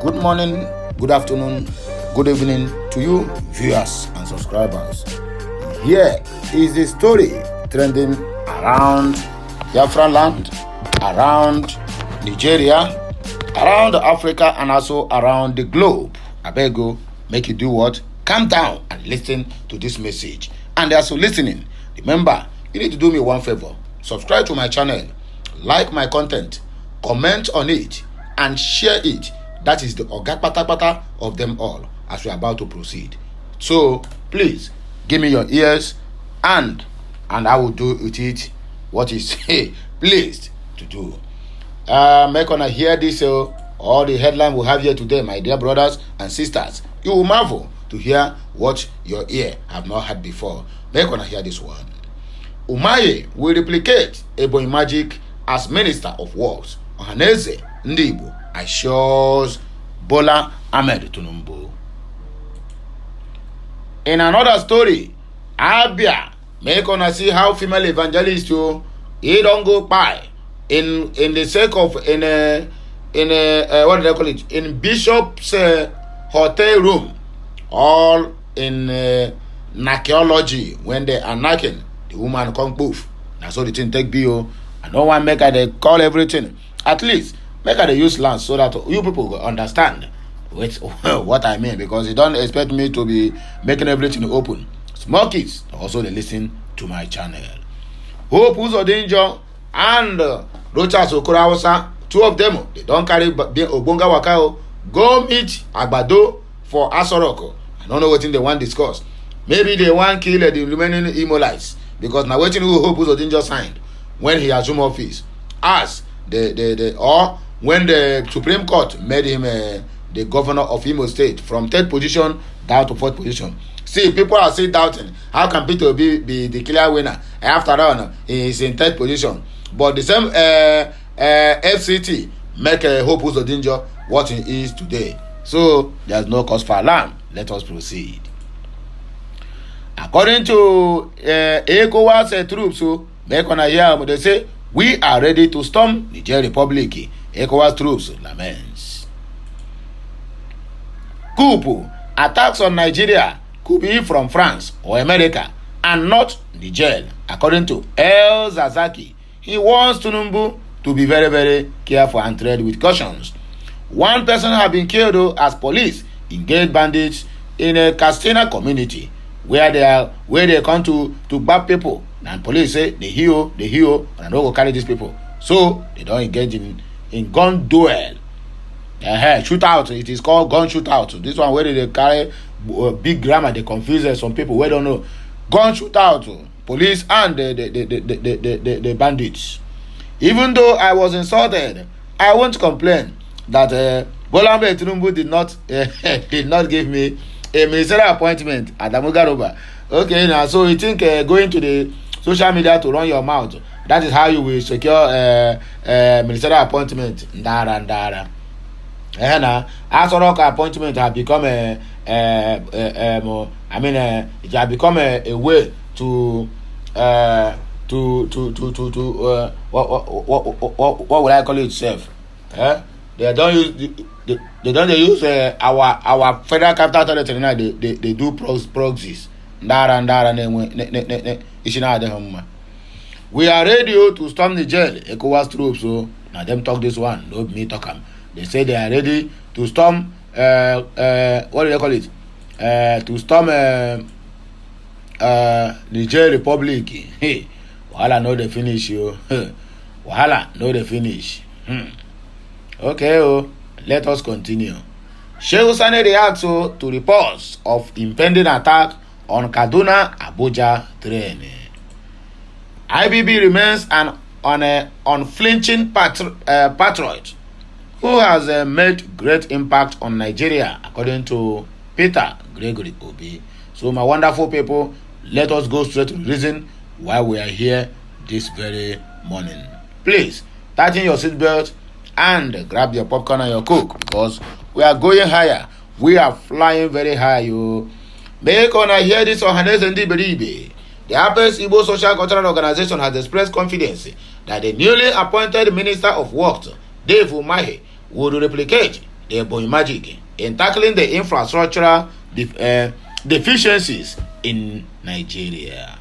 Good morning, good afternoon, good evening to you, viewers and subscribers. Here is the story trending around Biafra land, around Nigeria, around Africa, and also around the globe. I beg you, make you do what? Calm down and listen to this message. And as you're listening, remember, you need to do me one favor. Subscribe to my channel, like my content, comment on it, and share it. That is the oga patapata of them all as we are about to proceed. So please give me your ears and I will do with it what is pleased to do. Make on hear this all the headline we have here today, my dear brothers and sisters. You will marvel to hear what your ear have not heard before. Make on hear this one. Umaye will replicate Ebonyi magic as Minister of Works. OHANAEZE NDIGBO assures Bola Ahmed Tinubu. In another story, Abia make on see how female evangelist he don't go by in the sake of in what do they call it, in Bishop's hotel room, all in archaeology. When they are knocking, the woman come poof. That's all the thing take bio. I don't want make her they call everything. At least make her they use land so that you people will understand what I mean, because you don't expect me to be making everything open. Small kids also they listen to my channel. Hope Uzodinjo and Rochas Okorawasa, two of them, they don't carry Obonga Wakao, go meet Agbado for Asoroko. I don't know what they want to discuss. Maybe they want to kill the remaining Imolites, because now waiting who Hope Uzodinjo signed when he assumed office, as or when the Supreme Court made him the governor of Imo State from 3rd position down to 4th position. See, people are still doubting how can Peter be the clear winner. After all, he is in 3rd position. But the same FCT make Hope Uzodinjo what he is today. So there's no cause for alarm. Let us proceed. According to Ecowas troops, they say we are ready to storm Niger Republic. Ecowas troops laments. Coup attacks on Nigeria could be from France or America and not Niger, according to El-Zakzaky. He wants Tinubu to be very, very careful and tread with cautions. One person has been killed as police engage bandits in a Katsina community where they come to grab people, and police say they heal, and don't go carry these people. So they don't engage in gun duel. Shootout, it is called gun shootout. This one where they carry big grammar, they confuse some people who don't know. Gun shootout, police and the bandits. Even though I was insulted, I won't complain that Bola Ahmed Tinubu did not give me a ministerial appointment at Amugaroba. Okay, now so you think going to the social media to run your mouth, that is how you will secure ministerial appointment? Ndara. Asorok appointment have become it has become a way to what would I call it itself? They don't use our federal capital territory now. They do proxies. We are ready to storm the jail. Ecowas troops. So now them talk this one. No me talk them. They say they are ready to storm. What do they call it? To storm Niger Republic. Hey, wahala no they finish you. Wahala no they finish. Okay, let us continue. Shehu Sani reacts to reports of impending attack on Kaduna Abuja train. IBB remains an unflinching patriot who has made great impact on Nigeria, according to Peter Gregory Obi. So my wonderful people, let us go straight to the reason why we are here this very morning. Please, tighten your seatbelt and grab your popcorn and your coke, because we are going higher. We are flying very high, you. Make on hear this OHANAEZE NDIGBO. The Apex Igbo Social Cultural Organization has expressed confidence that the newly appointed Minister of Works, Dave Umahi, would replicate the Ebonyi Magic in tackling the infrastructural deficiencies in Nigeria.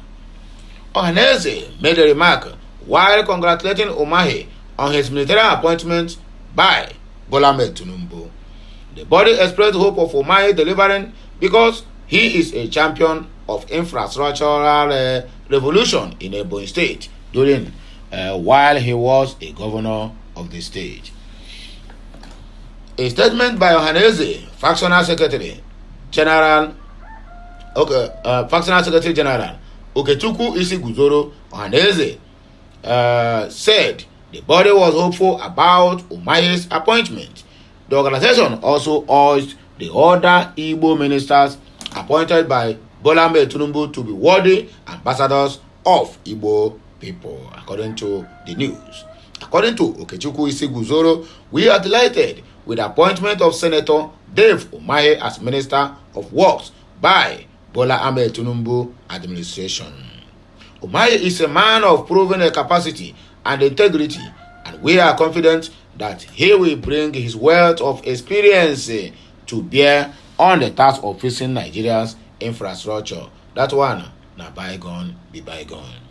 OHANAEZE made a remark while congratulating Umahi on his military appointment by Bola Ahmed Tinubu. The body expressed hope of Umahi delivering because he is a champion of infrastructural revolution in Ebonyi State during while he was a governor of the state. A statement by OHANAEZE Factional Secretary General Okechukwu Isi Guzoro OHANAEZE said the body was hopeful about Umahi's appointment. The organization also urged the other Igbo ministers appointed by Bola Ahmed Tinubu to be worthy ambassadors of Igbo people, according to the news. According to Okechukwu Isi Guzoro, we are delighted with the appointment of Senator Dave Umahi as Minister of Works by Bola Ahmed Tinubu administration. Umahi is a man of proven capacity and integrity, and we are confident that he will bring his wealth of experience to bear on the task of fixing Nigeria's infrastructure. That one, na bygone be bygone.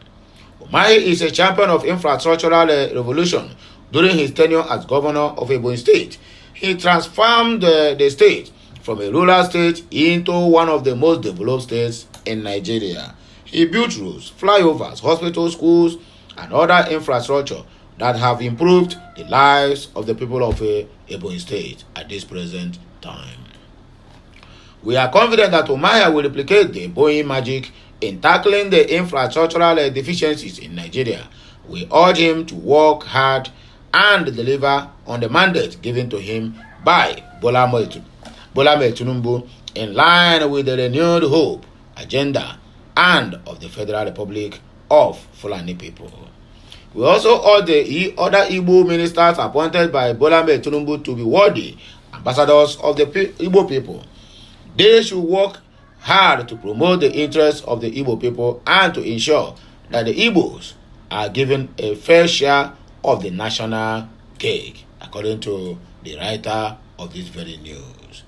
Umahi is a champion of infrastructural revolution. During his tenure as governor of Ebonyi State, he transformed the state from a rural state into one of the most developed states in Nigeria. He built roads, flyovers, hospitals, schools, and other infrastructure that have improved the lives of the people of Ebonyi State at this present time. We are confident that Umahi will replicate the Ebonyi magic in tackling the infrastructural deficiencies in Nigeria. We urge him to work hard and deliver on the mandate given to him by Bola Ahmed Tinubu in line with the renewed hope, agenda, and of the Federal Republic of Fulani people. We also urge the other Igbo ministers appointed by Bola Ahmed Tinubu to be worthy ambassadors of the Igbo people. They should work hard to promote the interests of the Igbo people and to ensure that the Igbos are given a fair share of the national cake, according to the writer of this very news.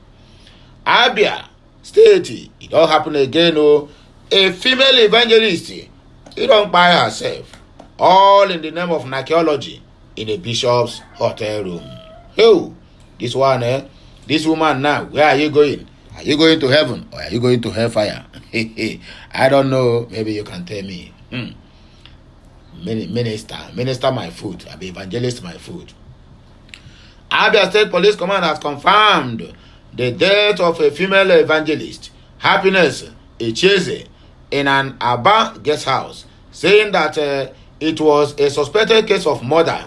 Abia State, it all happened again. A female evangelist, it don't buy herself, all in the name of archaeology, in a bishop's hotel room. Hey, this one, this woman now, where are you going? Are you going to heaven or are you going to hellfire? I don't know. Maybe you can tell me. Minister my food. I be evangelist my food. Abia State Police Command has confirmed the death of a female evangelist, Happiness Echeze, in an Aba guest house, saying that it was a suspected case of murder.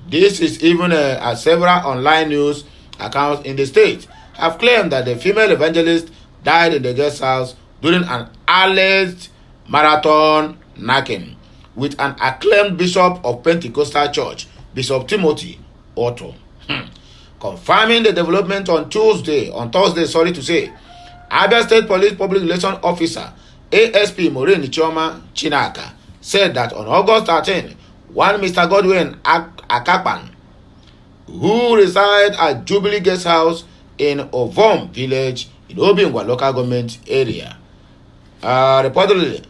This is even as several online news accounts in the state have claimed that the female evangelist died in the guest house during an alleged marathon knacking with an acclaimed bishop of Pentecostal Church, Bishop Timothy Otto. Confirming the development on Thursday, Abia State Police Public Relations Officer ASP Maureen Chioma Chinaka said that on August 13, one Mr. Godwin Akapan, who resides at Jubilee Guest House in Ovom Village in Obingwa local government area, reported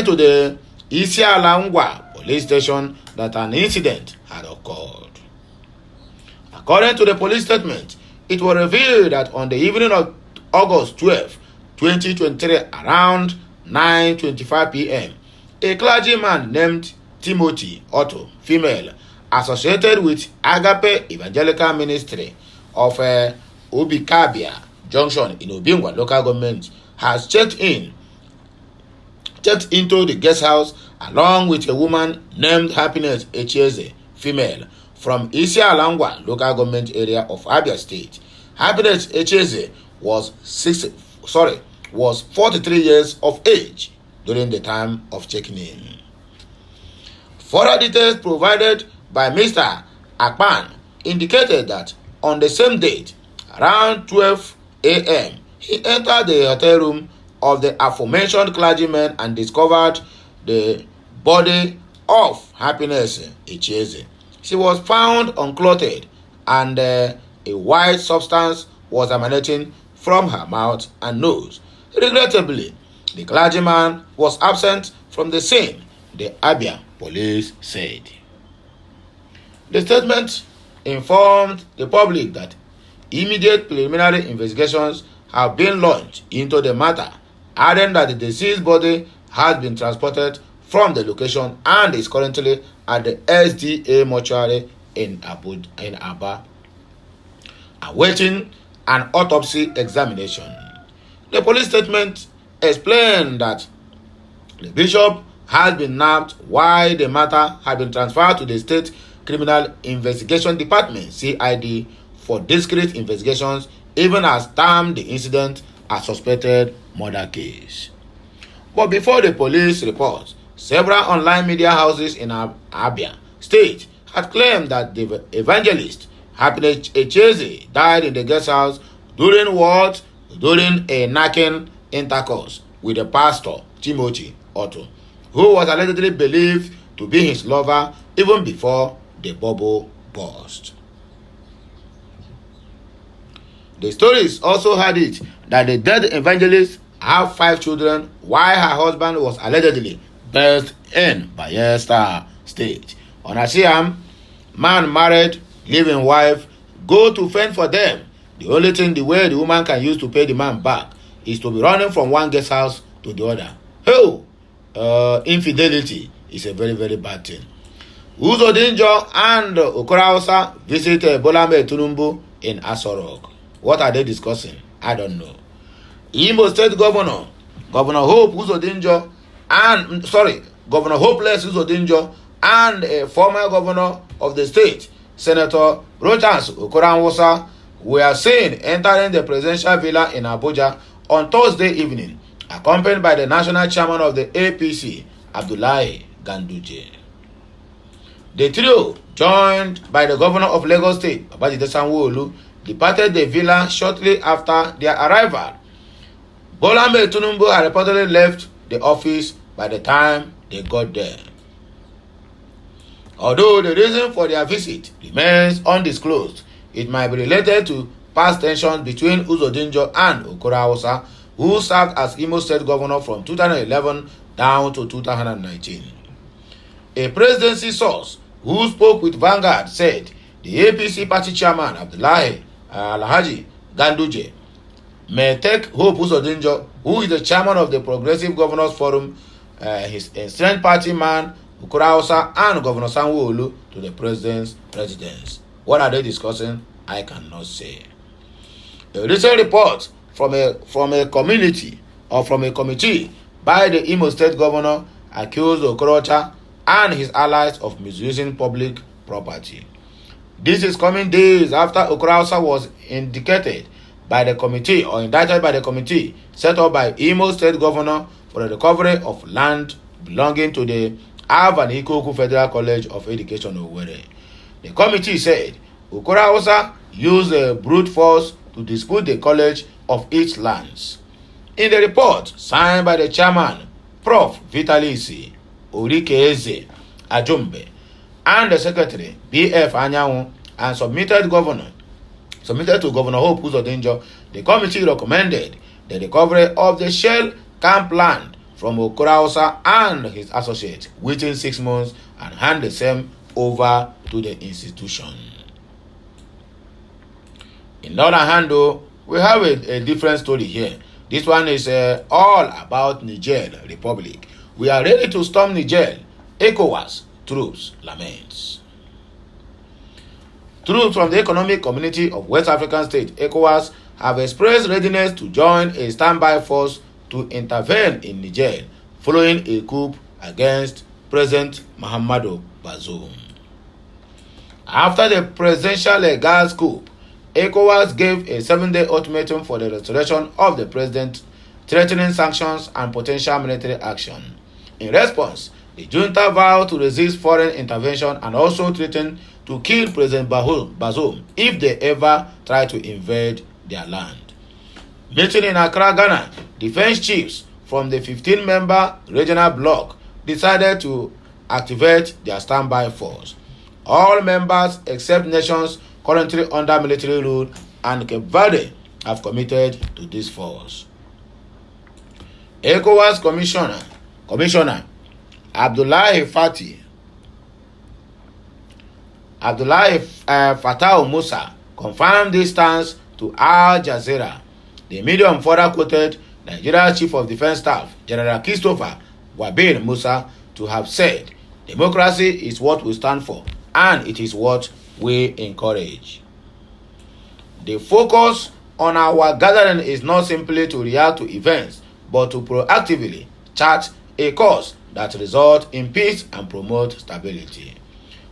to the Isialangwa police station that an incident had occurred. According to the police statement, it was revealed that on the evening of August 12, 2023, around 9:25 p.m., a clergyman named Timothy Otto, female, associated with Agape Evangelical Ministry of Obikabia Junction in Obingwa local government, has checked into the guest house along with a woman named Happiness Echeze, female, from Isialangwa local government area of Abia State. Happiness Echeze was 43 years of age during the time of checking in. Further details provided by Mr. Akpan indicated that on the same date, around 12 a.m., he entered the hotel room of the aforementioned clergyman and discovered the body of Happiness Echeze. She was found unclothed and a white substance was emanating from her mouth and nose. Regrettably, the clergyman was absent from the scene, the Abia police said. The statement informed the public that immediate preliminary investigations have been launched into the matter, adding that the deceased body has been transported from the location and is currently at the SDA mortuary in Aba, awaiting an autopsy examination. The police statement explained that the bishop has been nabbed while the matter had been transferred to the State Criminal Investigation Department (CID) for discreet investigations, even as termed the incident as suspected murder case. But before the police report, several online media houses in Abia State had claimed that the evangelist OHANAEZE died in the guest house during a knacking intercourse with the pastor Timothy Otto, who was allegedly believed to be his lover even before the bubble burst. The stories also had it that the dead evangelist had 5 children while her husband was allegedly birthed in Bayelsa State. On Asiam, man married, living wife, go to fend for them. The only thing the way the woman can use to pay the man back is to be running from one guest house to the other. Infidelity is a very, very bad thing. Uzodinjo and Okorausa visit Bolame Tulumbu in Asorok. What are they discussing? I don't know. Imo State Governor Hope Uzodinjo Governor Hopeless Uzodinjo and a former governor of the state, Senator Rochas Okoranwosa, were seen entering the presidential villa in Abuja on Thursday evening, accompanied by the national chairman of the APC, Abdullahi Ganduje. The trio, joined by the governor of Lagos State, Babajide Sanwo-Olu, departed the villa shortly after their arrival. Bola Ahmed Tinubu had reportedly left the office by the time they got there. Although the reason for their visit remains undisclosed, it might be related to past tensions between Uzodinjo and Okorawosa, who served as Imo State Governor from 2011 down to 2019. A presidency source who spoke with Vanguard said the APC party chairman Abdullahi Alhaji Ganduje may take Hope Uzodinjo, who is the chairman of the Progressive Governors Forum, his strength party man Okorawosa and Governor Sanwo-Olu to the president's residence. What are they discussing? I cannot say. A recent report from a committee by the Imo State Governor accused Okorocha and his allies of misusing public property. This is coming days after Okorawosa was indicted by the committee set up by Imo State Governor for the recovery of land belonging to the Alvan Ikoku Federal College of Education Owerri. The committee said Okorawosa used brute force to dispute the college of its lands. In the report signed by the chairman, Prof. Vitalisi Orikeeze Ajumbe, and the secretary, B.F. Anyanwu, and submitted to Governor Hope Uzodinjo, the committee recommended the recovery of the shell camp land from Okorawosa and his associates within 6 months and hand the same over to the institution. In the other hand, though, we have a different story here. This one is all about Niger Republic. We are ready to storm Niger. Ecowas troops laments. Troops from the Economic Community of West African States, ECOWAS, have expressed readiness to join a standby force to intervene in Niger following a coup against President Mahamadou Bazoum. After the presidential gas coup, ECOWAS gave a 7-day ultimatum for the restoration of the president, threatening sanctions and potential military action. In response, the junta vowed to resist foreign intervention and also threatened to kill President Bazoum if they ever try to invade their land. Meeting in Accra, Ghana, defense chiefs from the 15-member regional bloc decided to activate their standby force. All members except nations currently under military rule, and Cape Verde have committed to this force. Ecowas Commissioner Abdoulaye Fattah Musa confirmed this stance to Al Jazeera. The medium further quoted Nigeria's Chief of Defense Staff, General Christopher Wabin Musa, to have said, "Democracy is what we stand for, and it is what we encourage." The focus on our gathering is not simply to react to events, but to proactively chart a course that results in peace and promote stability.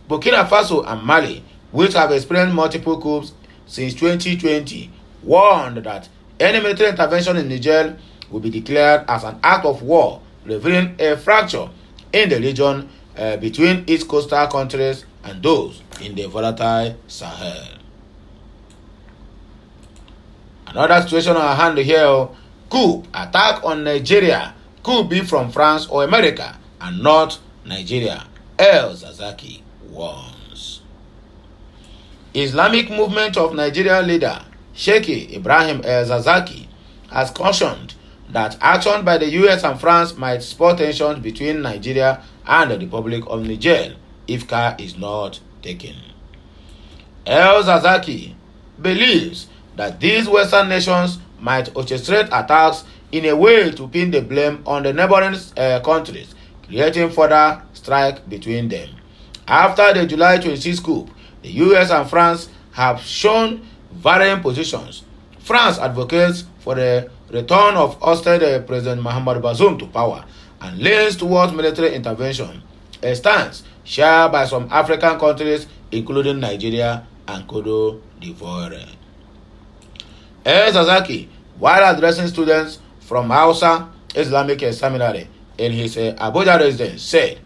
Burkina Faso and Mali, which have experienced multiple coups since 2020, warned that any military intervention in Niger will be declared as an act of war, revealing a fracture in the region between its coastal countries and those in the volatile Sahel. Another situation on hand here: coup attack on Nigeria could be from France or America and not Nigeria, El-Zakzaky warns. Islamic Movement of Nigeria leader Sheikh Ibrahim El-Zakzaky has cautioned that action by the US and France might spur tensions between Nigeria and the Republic of Niger if care is not taken. El-Zakzaky believes that these Western nations might orchestrate attacks in a way to pin the blame on the neighboring countries, creating further strife between them. After the July 26 coup, the US and France have shown varying positions. France advocates for the return of ousted President Mohamed Bazoum to power and leans towards military intervention, a stance shared by some African countries including Nigeria and Cote d'Ivoire. El-Zakzaky, while addressing students from Hausa Islamic Seminary in his Abuja residence, said,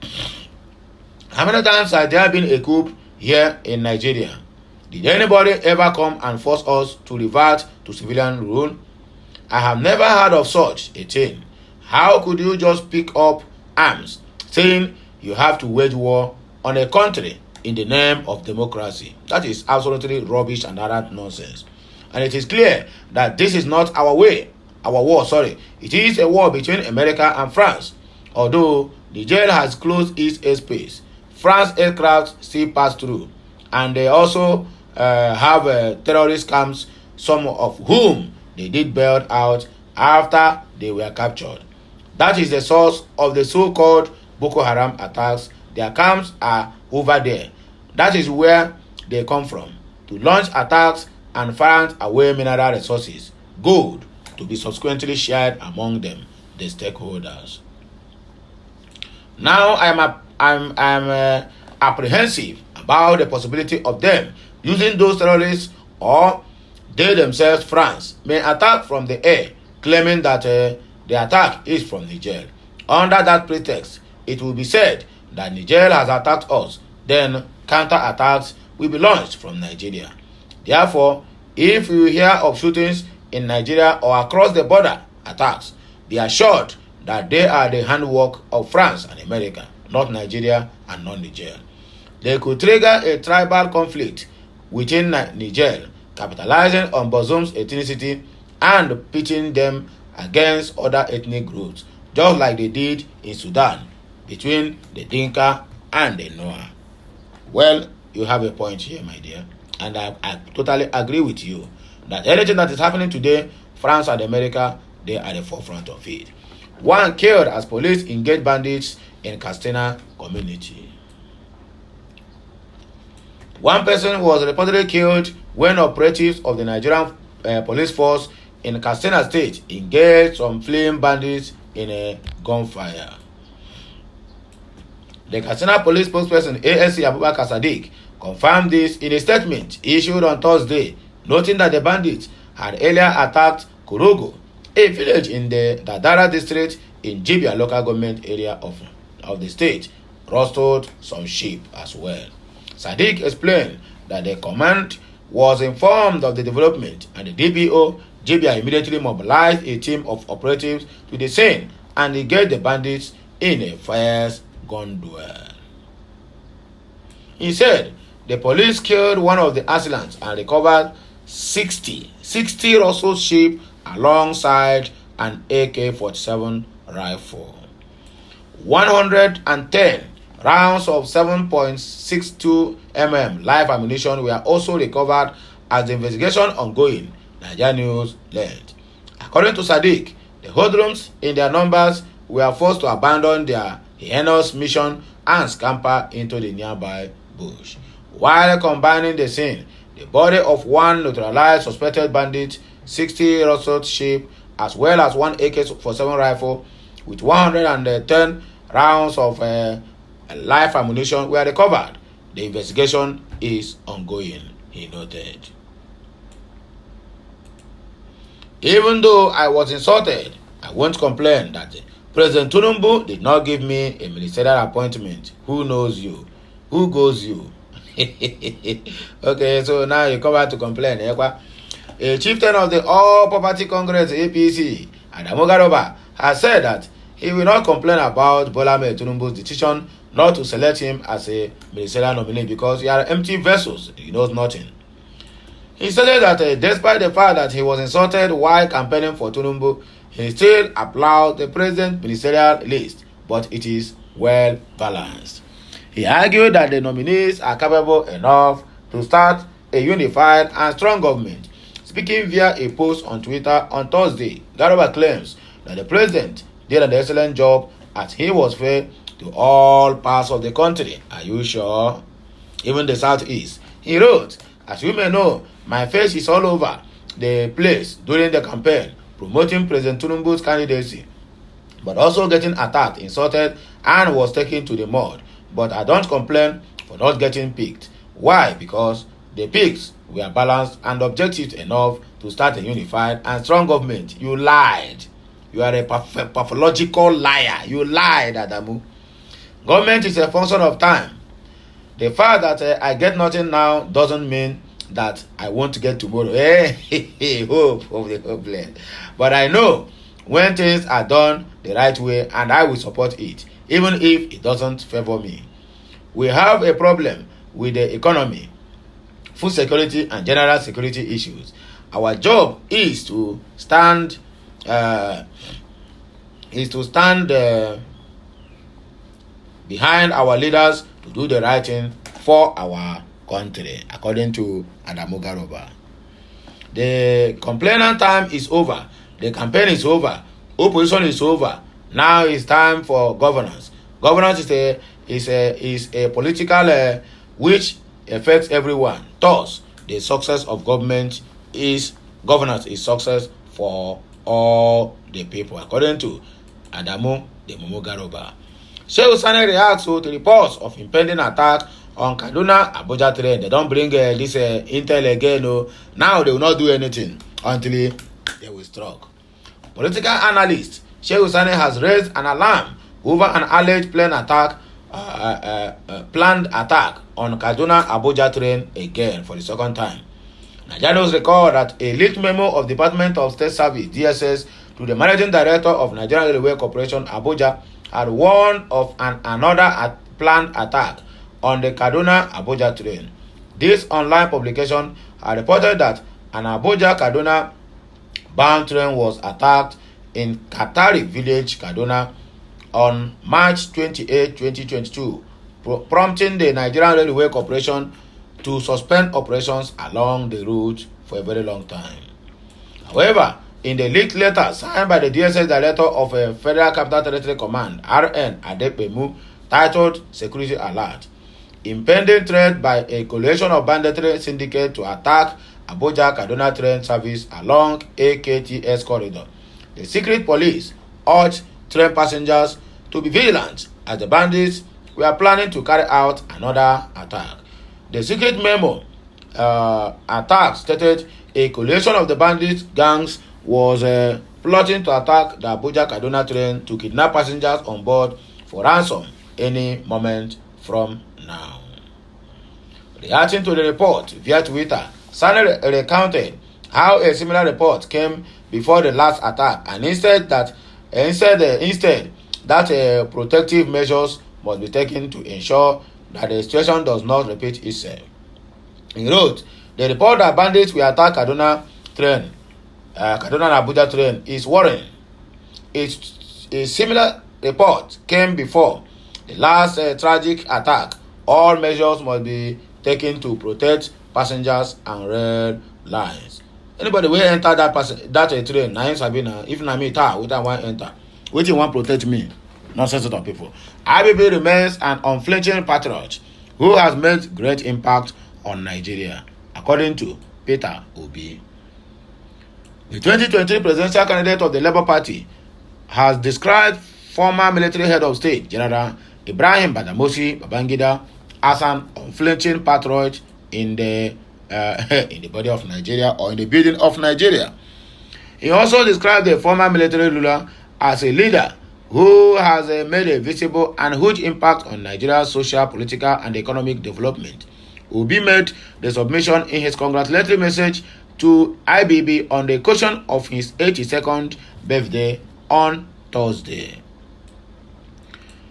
"How many times has there been a coup here in Nigeria? Did anybody ever come and force us to revert to civilian rule? I have never heard of such a thing. How could you just pick up arms, saying you have to wage war on a country in the name of democracy?" That is absolutely rubbish and utter nonsense. And it is clear that this is not our war. It is a war between America and France. Although Niger has closed its airspace, France aircraft still pass through, and they also have terrorist camps, some of whom they did bail out after they were captured. That is the source of the so-called Boko Haram attacks. Their camps are over there. That is where they come from, to launch attacks and find away mineral resources, gold, to be subsequently shared among them, the stakeholders. Now I'm apprehensive about the possibility of them using those terrorists, or they themselves, France, may attack from the air, claiming that the attack is from Niger. Under that pretext, it will be said that Niger has attacked us, then counter-attacks will be launched from Nigeria. Therefore, if you hear of shootings in Nigeria or across the border attacks, be assured that they are the handwork of France and America, not Nigeria and not Niger. They could trigger a tribal conflict within Niger, capitalizing on Bazoum's ethnicity and pitting them against other ethnic groups, just like they did in Sudan between the Dinka and the Noah. Well, you have a point here, my dear, and I totally agree with you that anything that is happening today, France and America, they are at the forefront of it. One killed as police engaged bandits in Katsina community. One person was reportedly killed when operatives of the Nigerian police force in Katsina state engaged some fleeing bandits in a gunfire. The Katsina police spokesperson ASC Abubakar Sadiq confirmed this in a statement issued on Thursday, noting that the bandits had earlier attacked Korogo, a village in the Dadara district in Jibia local government area of the state, rustled some sheep as well. Sadiq explained that the command was informed of the development, and the DPO Jibia immediately mobilized a team of operatives to the scene and engaged the bandits in a fierce gun duel. He said the police killed one of the assailants and recovered 60 Russell sheep alongside an AK-47 rifle. 110 rounds of 7.62 mm live ammunition were also recovered as the investigation ongoing, Nigeria News learned. According to Sadiq, the hoodlums in their numbers were forced to abandon their heinous mission and scamper into the nearby bush. While combining the scene, the body of one neutralized suspected bandit, 60 rustled sheep, as well as one AK-47 rifle with 110 rounds of live ammunition were recovered. The investigation is ongoing, he noted. Even though I was insulted, I won't complain that President Tinubu did not give me a ministerial appointment. Who knows you? Who goes you? Okay, so now you come back to complain. A chieftain of the All Property Congress APC, Adamu Garoba, has said that he will not complain about Bola Ahmed Tinubu's decision not to select him as a ministerial nominee because he are empty vessels. He knows nothing. He stated that despite the fact that he was insulted while campaigning for Tinubu, he still applauded the president's ministerial list, but it is well balanced. He argued that the nominees are capable enough to start a unified and strong government. Speaking via a post on Twitter on Thursday, Garoba claims that the president did an excellent job as he was fair to all parts of the country. Are you sure? Even the southeast. He wrote, "As you may know, my face is all over the place during the campaign, promoting President Tinubu's candidacy, but also getting attacked, insulted, and was taken to the mud. But I don't complain for not getting picked. Why? Because the picks were balanced and objective enough to start a unified and strong government." You lied. You are a pathological liar. You lied, Adamu. Government is a function of time. The fact that I get nothing now doesn't mean that I won't get tomorrow. Hope of the hopeless. But I know when things are done the right way, and I will support it, even if it doesn't favor me. We have a problem with the economy, food security, and general security issues. Our job is to stand behind our leaders to do the right thing for our country, according to Adamu Garoba. The complainant time is over. The campaign is over. Opposition is over. Now it's time for governance. Governance is a political which affects everyone. Thus, the success of governance is success for all the people, according to Adamu Garoba. Shehu Sani reacts to reports of impending attack on Kaduna Abuja train. They don't bring this intel again. No. Now they will not do anything until they will strike. Political analyst Shehu Sani has raised an alarm over an alleged planned attack on Kaduna Abuja train again for the second time. Nigerians recall that a leaked memo of Department of State Service (DSS) to the Managing Director of Nigerian Railway Corporation Abuja had warned of another planned attack on the Kaduna Abuja train. This online publication had reported that an Abuja-Kaduna bound train was attacked in Katari Village, Kaduna, on March 28, 2022, prompting the Nigerian Railway Corporation to suspend operations along the route for a very long time. However, in the leaked letter signed by the DSS Director of Federal Capital Territory Command, RN Adepemu, titled Security Alert, impending threat by a coalition of banditry syndicate to attack Abuja-Kaduna train service along AKTS corridor, the secret police urged train passengers to be vigilant as the bandits were planning to carry out another attack. The secret memo attack stated a coalition of the bandit gangs was plotting to attack the Abuja-Kaduna train to kidnap passengers on board for ransom any moment from now. Reacting to the report via Twitter, Sani recounted how a similar report came before the last attack, and instead that protective measures must be taken to ensure that the situation does not repeat itself. He wrote, the report that bandits will attack Kaduna and Abuja train is worrying. A similar report came before the last tragic attack. All measures must be taken to protect passengers and rail lines. Anybody will enter that train, na Sabina, if na me, we don't want enter. Which want protect me? Nonsense of people. IBB remains an unflinching patriot who has made great impact on Nigeria, according to Peter Obi. The 2023 presidential candidate of the Labour Party has described former military head of state, General Ibrahim Badamasi Babangida, as an unflinching patriot in the body of Nigeria or in the building of Nigeria. He also described the former military ruler as a leader who has made a visible and huge impact on Nigeria's social, political, and economic development. Obi made the submission in his congratulatory message to IBB on the occasion of his 82nd birthday on Thursday.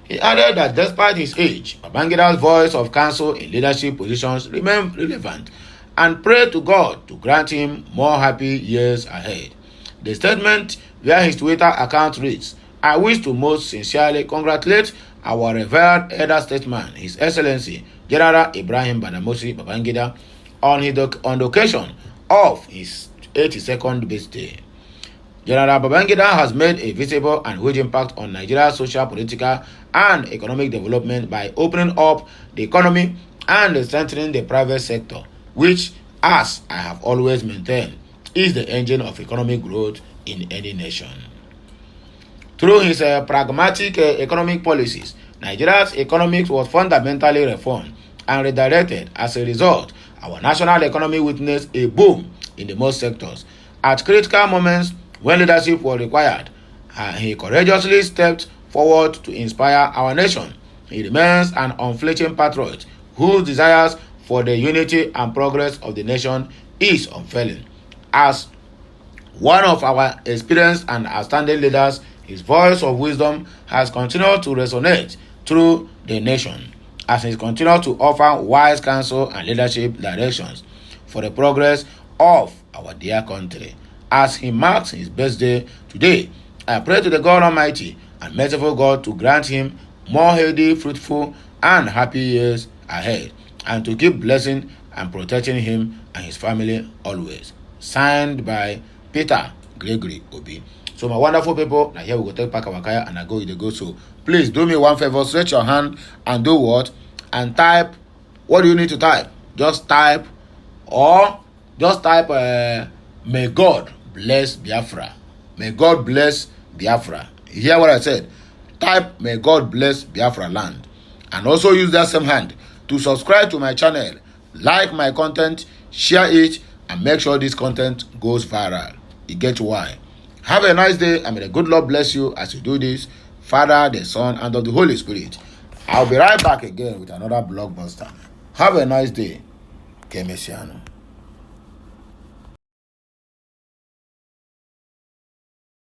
He added that despite his age, Babangida's voice of counsel in leadership positions remained relevant and prayed to God to grant him more happy years ahead. The statement via his Twitter account reads, I wish to most sincerely congratulate our revered elder statesman, His Excellency General Ibrahim Badamasi Babangida, on the occasion of his 82nd birthday. General Babangida has made a visible and huge impact on Nigeria's social, political, and economic development by opening up the economy and strengthening the private sector, which, as I have always maintained, is the engine of economic growth in any nation. Through his pragmatic economic policies, Nigeria's economics was fundamentally reformed and redirected. As a result, our national economy witnessed a boom in the most sectors. At critical moments when leadership was required, he courageously stepped forward to inspire our nation. He remains an unflinching patriot whose desires for the unity and progress of the nation is unfailing. As one of our experienced and outstanding leaders, his voice of wisdom has continued to resonate through the nation as he continues to offer wise counsel and leadership directions for the progress of our dear country. As he marks his birthday today, I pray to the God Almighty and merciful God to grant him more healthy, fruitful, and happy years ahead, and to keep blessing and protecting him and his family always. Signed by Peter Gregory Obi. So my wonderful people, now here we go take back our kaya and I go with the go. So please do me one favor, stretch your hand and do what? And type. What do you need to type? Just type may God bless Biafra. May God bless Biafra. You hear what I said? Type may God bless Biafra land. And also use that same hand to subscribe to my channel, like my content, share it, and make sure this content goes viral. You get why. Have a nice day, and may the good Lord bless you as you do this. Father, the Son, and of the Holy Spirit. I'll be right back again with another blockbuster. Have a nice day. Kemesiano.